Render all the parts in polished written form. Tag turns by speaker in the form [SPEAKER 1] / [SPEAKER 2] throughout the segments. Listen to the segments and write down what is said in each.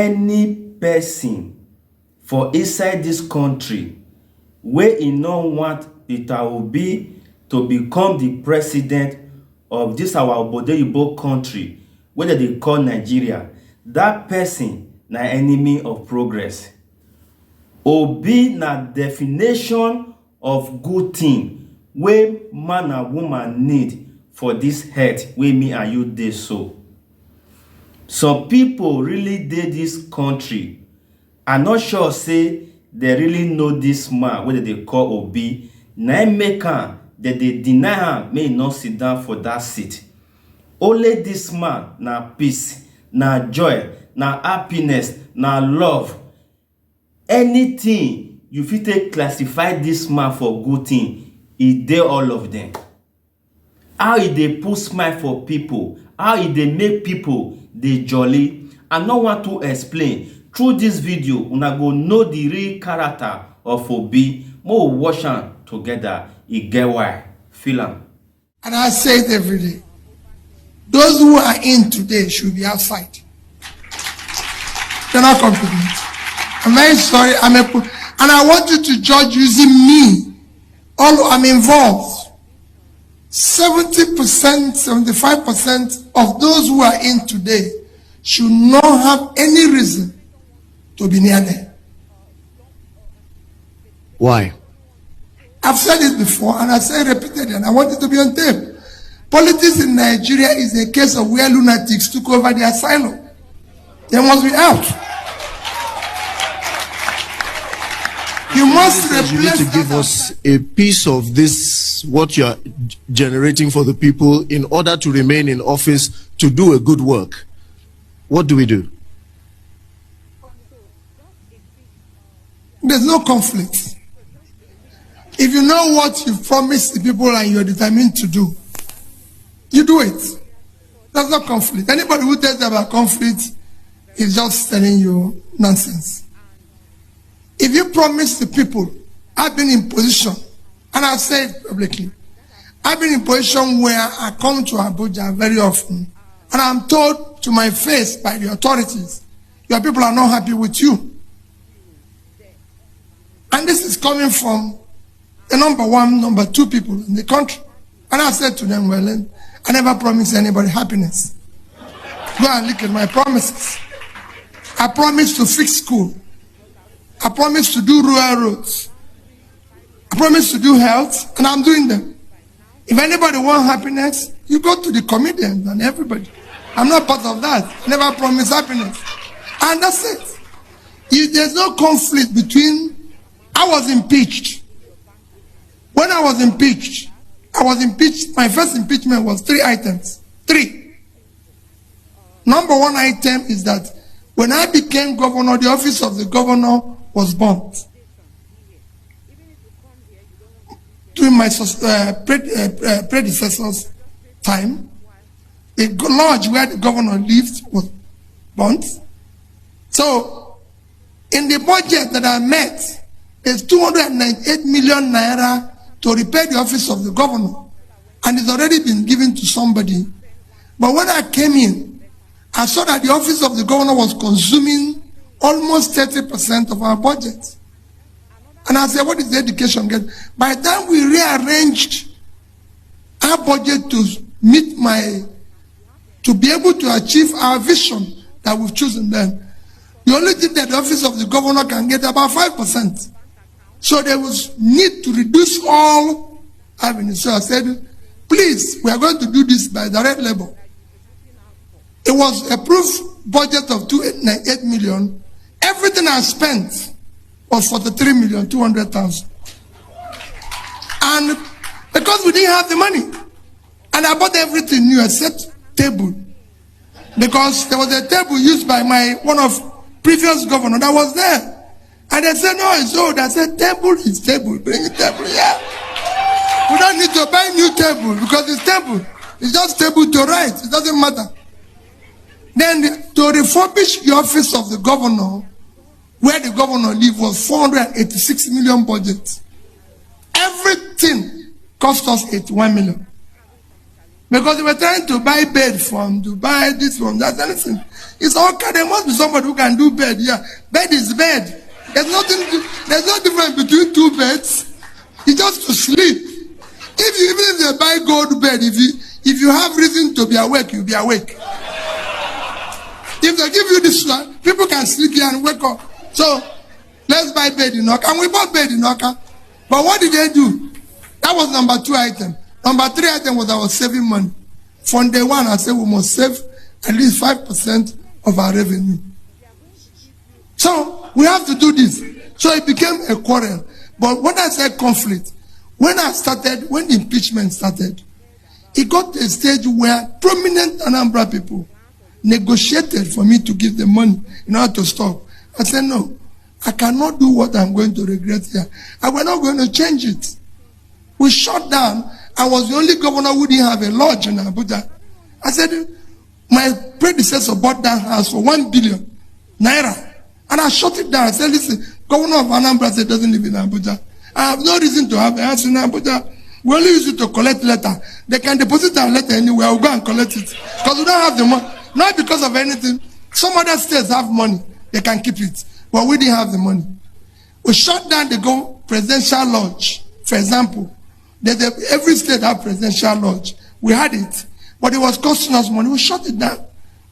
[SPEAKER 1] any person for inside this country wey e no want Peter Obi to become the president of this our obodoyibo country wey dem dey call Nigeria, that person na enemy of progress. Obi na definition of good thing wey man and woman need for this earth wey me and you dey so. Some people really dey this country. I'm not sure say they really know this man wey they call Obi. Na im make am that they deny am may e not sit down for that seat. Only this man na peace, na joy, na happiness, na love. Anything you fit take classify this man for good thing, e dey all of them. How e dey put smile for people, how e dey make people dey jolly. I no want to explain. Through this video, una go know the real character of Obi. Mo watch am together. E get why. Feel am.
[SPEAKER 2] And I say it every day. Those who are in today should be outside. They're not competent. I'm very sorry. And I want you to judge using me. I'm involved. 70%, 75% of those who are in today should not have any reason to be near them.
[SPEAKER 3] Why?
[SPEAKER 2] I've said it before and I say it repeatedly and I want it to be on tape. Politics in Nigeria is a case of where lunatics took over the asylum. They must be out. You must replace.
[SPEAKER 3] You need to give us a piece of this, what you are generating for the people in order to remain in office to do a good work. What do we do?
[SPEAKER 2] There's no conflict. If you know what you've promised the people and you're determined to do, you do it. There's no conflict. Anybody who tells them about conflict is just telling you nonsense. If you promise the people, I've been in position, and I've said publicly, I've been in position where I come to Abuja very often, and I'm told to my face by the authorities, your people are not happy with you. And this is coming from the number one, number two people in the country. And I said to them, well, I never promised anybody happiness. Go and look at my promises. I promised to fix school. I promised to do rural roads. I promised to do health, and I'm doing them. If anybody wants happiness, you go to the comedians and everybody. I'm not part of that. I never promised happiness. And that's it. There's no conflict between. I was impeached. When I was impeached, my first impeachment was 3 items. 3. Number 1 item is that when I became governor, the office of the governor was burnt. During my predecessor's time, the lodge where the governor lived was burnt. So, in the budget that I met, there's 298 million naira to repair the office of the governor. And it's already been given to somebody. But when I came in, I saw that the office of the governor was consuming almost 30% of our budget. And I said, what is the education get? By the time we rearranged our budget to meet to be able to achieve our vision that we've chosen then, the only thing that the office of the governor can get about 5%. So there was need to reduce all avenues. So I said, please, we are going to do this by direct labor. It was approved budget of 298 million. Everything I spent was 43,200,000. And because we didn't have the money, and I bought everything new except table. Because there was a table used by one of previous governor that was there. And they said, no, it's old. I said, table is table. Bring a table here. We don't need to buy new table because it's table. It's just table to write. It doesn't matter. Then to refurbish the office of the governor, where the governor lived, was 486 million budget. Everything cost us 81 million. Because they were trying to buy bed from Dubai, this from that, anything. It's okay. There must be somebody who can do bed. Yeah, bed is bed. There's no difference between two beds. It's just to sleep. Even if they buy gold bed, if you have reason to be awake, you'll be awake. If they give you this one, people can sleep here and wake up. So let's buy bed in Oka. And we bought bed in Oka. But what did they do? That was number 2 item. Number 3 item was I was saving money. From day one, I said we must save at least 5% of our revenue. So we have to do this. So it became a quarrel. But when I said conflict, when impeachment started, it got to a stage where prominent Anambra people negotiated for me to give them money in order to stop. I said, no, I cannot do what I'm going to regret here. And we're not going to change it. We shut down. I was the only governor who didn't have a lodge in Abuja. I said, my predecessor bought that house for 1 billion naira. And I shut it down. I said, listen, governor of Anambra said doesn't live in Abuja. I have no reason to have a house in Abuja. We only use it to collect letter. They can deposit our letter anywhere. We'll go and collect it. Because we don't have the money. Not because of anything. Some other states have money. They can keep it. But we didn't have the money. We shut down the presidential lodge. For example, every state have presidential lodge. We had it. But it was costing us money. We shut it down.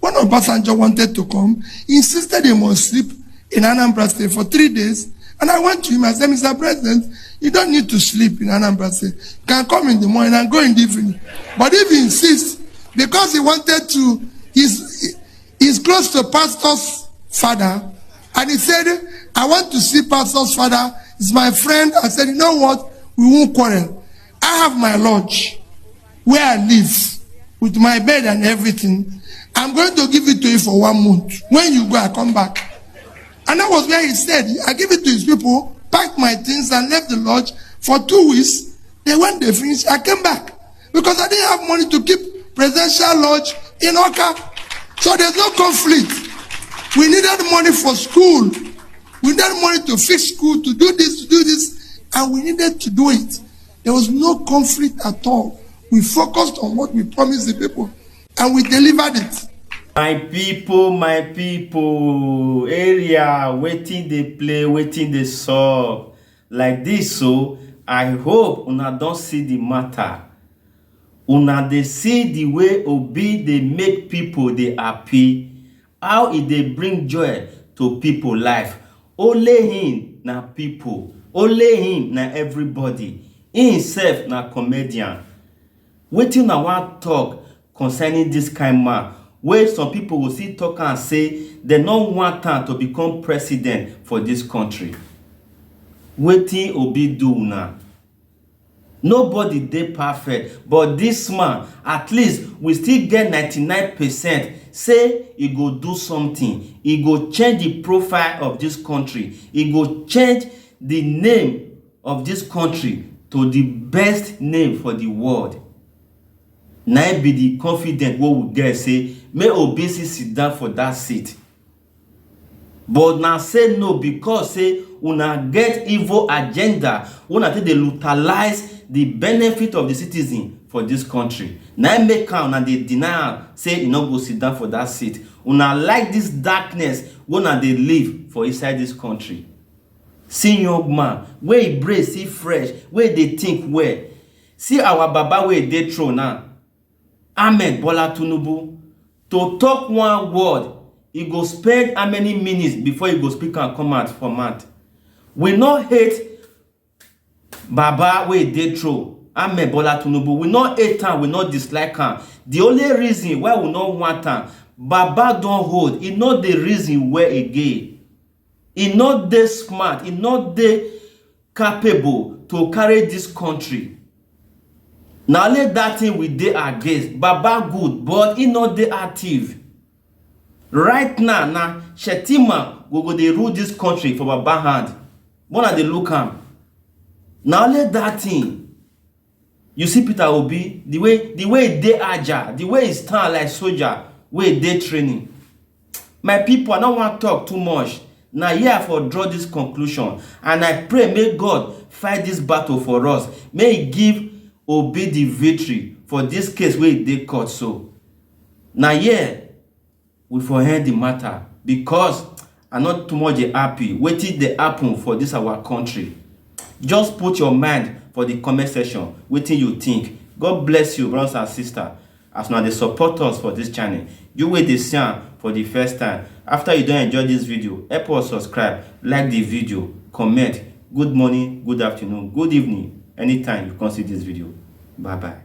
[SPEAKER 2] When Obasanjo wanted to come, he insisted he must sleep in Anambra State for 3 days. And I went to him and said, Mr. President, you don't need to sleep in Anambra State. You can come in the morning and go in the evening. But if he insists, because he wanted to, he's close to pastor's father, and he said, I want to see pastor's father. He's my friend. I said, you know what? We won't quarrel. I have my lodge where I live with my bed and everything. I'm going to give it to you for 1 month. When you go, I come back. And that was where he said, I give it to his people, packed my things and left the lodge for 2 weeks. Then when they finished, I came back. Because I didn't have money to keep presidential lodge in Oka. So there's no conflict. We needed money for school. We needed money to fix school, to do this. And we needed to do it. There was no conflict at all. We focused on what we promised the people. And we delivered it.
[SPEAKER 1] My people, area, waiting they play, waiting they solve. Like this, so I hope una don't see the matter. Una they see the way Obi they make people they happy. How it they bring joy to people life. Only him na people. Only him na everybody. He himself na comedian. Waiting I want talk concerning this kind man. Where some people will still talk and say they don't want him to become president for this country. Waiting Obi do now. Nobody dey perfect, but this man, at least we still get 99%. Say he go do something. He go change the profile of this country. He go change the name of this country to the best name for the world. Now be the confident what we get say, may Obi sit down for that seat. But now say no because say una get evil agenda. Una take dey utilize the benefit of the citizen for this country. Now make una dey deny say you no go sit down for that seat. Una like this darkness una dey live for inside this country. See young man, where he brain see fresh, where they think well. See our baba where dey throne now. Ahmed Bola Tinubu, to talk one word, he go spend how many minutes before he go speak and come out for mouth. We not hate Baba wey dey throne, Ahmed Bola Tinubu. We not hate am, we not dislike am. The only reason why we not want am, Baba don hold. He not the reason where again. He not dey smart, he not dey capable to carry this country. Now let that thing we dey against. Baba good, but he not dey active. Right now, Shetima we go dey rule this country for Baba hand. Wanna dey look am. Now let that thing. You see Peter Obi, the way he dey agile, the way he stand like soldier, way he dey training. My people, I don't want to talk too much. Now here for draw this conclusion, and I pray may God fight this battle for us. May He give Obi the victory for this case wey e dey court so. Na here we for end the matter because I not too much dey happy wetin dey happen for this our country. Just put your mind for the comment section wetin you think. God bless you, brothers and sisters, as una dey support us for this channel. You wey dey see am for the first time, after you don enjoy this video, help us subscribe, like the video, comment. Good morning, good afternoon, good evening, anytime you come see this video. Bye bye.